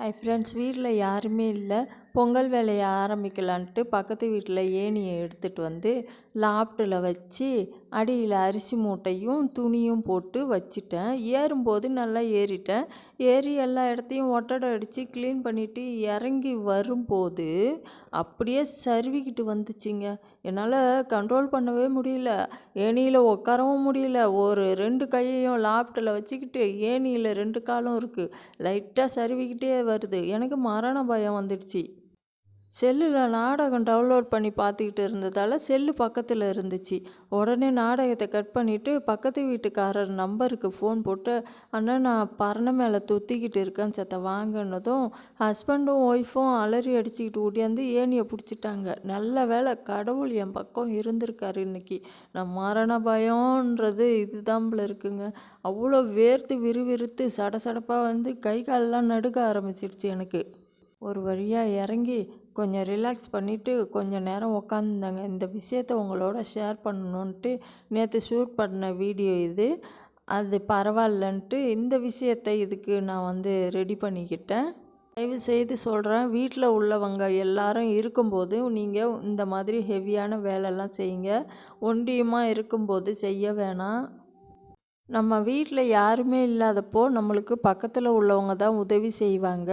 Hi friends, வீட்டில் யாருமே இல்லை. பொங்கல் வேலையை ஆரம்பிக்கலான்ட்டு பக்கத்து வீட்டில் ஏணியை எடுத்துகிட்டு வந்து லாப்டில் வச்சு அடியில் அரிசி மூட்டையும் துணியும் போட்டு வச்சிட்டேன். ஏறும்போது நல்லா ஏறிட்டேன். ஏறி எல்லா இடத்தையும் ஒட்டடை அடித்து க்ளீன் பண்ணிவிட்டு இறங்கி வரும்போது அப்படியே சருவிக்கிட்டு வந்துச்சுங்க. என்னால் கண்ட்ரோல் பண்ணவே முடியல. ஏணியில் உட்காரவும் முடியல. ஒரு 2 கையையும் லாப்டில் வச்சுக்கிட்டு ஏணியில் 2 காலும் இருக்குது. லைட்டாக சருவிக்கிட்டே வருது. எனக்கு மரண பயம் வந்துடுச்சு. செல்லில் நாடகம் டவுன்லோட் பண்ணி பார்த்துக்கிட்டு இருந்ததால் செல்லு பக்கத்தில் இருந்துச்சு. உடனே நாடகத்தை கட் பண்ணிவிட்டு பக்கத்து வீட்டுக்காரர் நம்பருக்கு ஃபோன் போட்டு, அண்ணா நான் பரணை மேலே தொத்திக்கிட்டு இருக்கேன் சத்த வாங்கினதும் ஹஸ்பண்டும் ஒய்ஃபும் அலறி அடிச்சுக்கிட்டு ஓடியாந்து ஏணியை பிடிச்சிட்டாங்க. நல்ல வேளை கடவுள் என் பக்கம் இருந்திருக்காரு. இன்னைக்கு நான் மரண பயம்ன்றது இதுதான்பில் இருக்குங்க. அவ்வளோ வேர்த்து விறுவிறுத்து சடசடப்பாக வந்து கை காலெலாம் நடுக்க ஆரம்பிச்சிடுச்சு எனக்கு. ஒரு வழியாக இறங்கி கொஞ்சம் ரிலாக்ஸ் பண்ணிவிட்டு கொஞ்சம் நேரம் உக்காந்துருந்தாங்க. இந்த விஷயத்த உங்களோட ஷேர் பண்ணணுன்ட்டு நேற்று ஷூட் பண்ண வீடியோ இது. அது பரவாயில்லன்ட்டு இந்த விஷயத்தை இதுக்கு நான் வந்து ரெடி பண்ணிக்கிட்டேன். தயவு செய்து சொல்கிறேன், வீட்டில் உள்ளவங்க எல்லாரும் இருக்கும்போது நீங்கள் இந்த மாதிரி ஹெவியான வேலைலாம் செய்யுங்க. ஒண்டியமாக இருக்கும்போது செய்ய வேணாம். நம்ம வீட்டில் யாருமே இல்லாதப்போ நம்மளுக்கு பக்கத்தில் உள்ளவங்க தான் உதவி செய்வாங்க.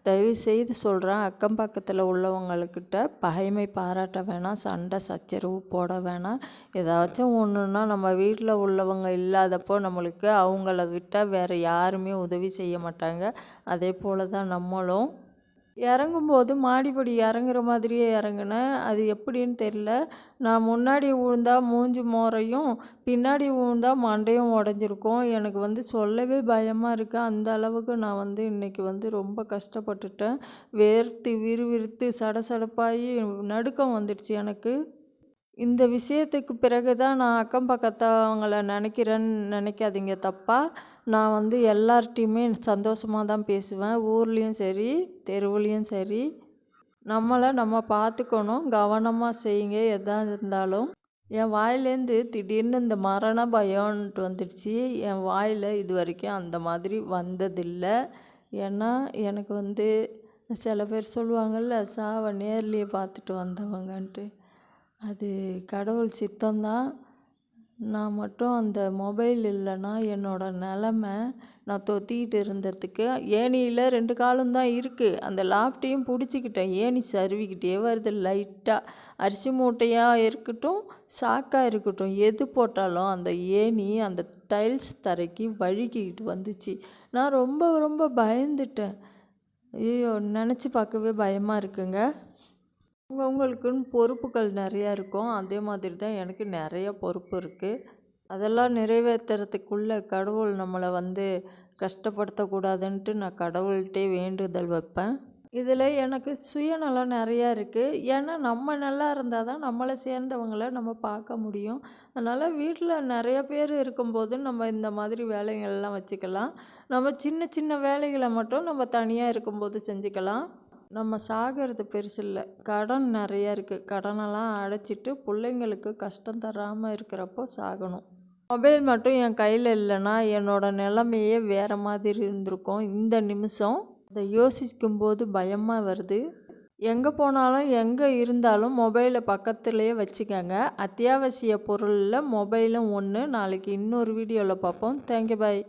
தயவுசெய்து சொல்கிறேன், அக்கம் பக்கத்தில் உள்ளவங்கக்கிட்ட பகைமை பாராட்ட வேணாம், சண்டை சச்சரவு போட வேணாம். ஏதாச்சும் ஒன்றுன்னா நம்ம வீட்டில் உள்ளவங்க இல்லாதப்போ நம்மளுக்கு அவங்கள விட்டால் வேறு யாருமே உதவி செய்ய மாட்டாங்க. அதே போல் தான் நம்மளும். இறங்கும்போது மாடிப்படி இறங்குற மாதிரியே இறங்குனேன். அது எப்படின்னு தெரில. நான் முன்னாடி விழுந்தா மூஞ்சி மோரையும் பின்னாடி விழுந்தா மண்டையும் உடஞ்சிருக்கும். எனக்கு வந்து சொல்லவே பயமாக இருக்குது. அந்த அளவுக்கு நான் வந்து இன்றைக்கி வந்து ரொம்ப கஷ்டப்பட்டுட்டேன். வேர்த்து விறுவிறுத்து சடசடப்பாகி நடுக்கம் வந்துடுச்சு எனக்கு. இந்த விஷயத்துக்கு பிறகு தான் நான் அக்கம் பக்கத்தவங்களை நினைக்கிறேன்னு நினைக்காதீங்க தப்பாக. நான் வந்து எல்லார்ட்டையுமே சந்தோஷமாக தான் பேசுவேன். ஊர்லேயும் சரி, தெருவுலேயும் சரி. நம்மளை நம்ம பார்த்துக்கணும். கவனமாக செய்யுங்க எதாக இருந்தாலும். என் வாயிலேருந்து திடீர்னு இந்த மரண பயம்ன்ட்டு வந்துடுச்சு. என் வாயில் இது வரைக்கும் அந்த மாதிரி வந்ததில்லை. ஏன்னா எனக்கு வந்து சில பேர் சொல்லுவாங்கள்ல, சாவை நேர்லேயே பார்த்துட்டு வந்தவங்கன்ட்டு. அது கடவுள் சித்தம்தான். நான் மட்டும் அந்த மொபைல் இல்லைன்னா என்னோடய நிலமை, நான் தொத்திக்கிட்டு இருந்ததுக்கு ஏணியில் 2 காலும் தான் இருக்குது. அந்த லாப்டையும் பிடிச்சிக்கிட்டேன். ஏணி சருவிக்கிட்டே வருது லைட்டாக. அரிசி மூட்டையாக இருக்கட்டும், சாக்காக இருக்கட்டும், எது போட்டாலும் அந்த ஏணி அந்த டைல்ஸ் தரைக்கு வழுக்கிக்கிட்டு வந்துச்சு. நான் ரொம்ப ரொம்ப பயந்துட்டேன். ஐயோ, நினச்சி பார்க்கவே பயமாக இருக்குங்க. அவங்கவுங்களுக்குன்னு பொறுப்புகள் நிறையா இருக்கும். அதே மாதிரி தான் எனக்கு நிறைய பொறுப்பு இருக்குது. அதெல்லாம் நிறைவேற்றுறதுக்குள்ளே கடவுள் நம்மளை வந்து கஷ்டப்படுத்தக்கூடாதுன்ட்டு நான் கடவுள்கிட்டே வேண்டுதல் வைப்பேன். இதில் எனக்கு சுயநலம் நிறையா இருக்குது. ஏன்னா நம்ம நல்லா இருந்தால் தான் நம்மளை சேர்ந்தவங்களை நம்ம பார்க்க முடியும். அதனால் வீட்டில் நிறைய பேர் இருக்கும்போது நம்ம இந்த மாதிரி வேலைகள்லாம் வச்சுக்கலாம். நம்ம சின்ன சின்ன வேலைகளை மட்டும் நம்ம தனியாக இருக்கும்போது செஞ்சுக்கலாம். நம்ம சாகிறது பெருசு இல்லை. கடன் நிறையா இருக்குது. கடனெல்லாம் அடைச்சிட்டு பிள்ளைங்களுக்கு கஷ்டம் தராமல் இருக்கிறப்போ சாகணும். மொபைல் மட்டும் என் கையில் இல்லைன்னா என்னோடய நிலைமையே வேறு மாதிரி இருந்திருக்கும். இந்த நிமிஷம் அதை யோசிக்கும்போது பயமாக வருது. எங்கே போனாலும் எங்கே இருந்தாலும் மொபைலை பக்கத்துலேயே வச்சுக்கோங்க. அத்தியாவசிய பொருளில் மொபைலும் ஒன்று. நாளைக்கு இன்னொரு வீடியோவில் பார்ப்போம். தேங்க்யூ, பாய்.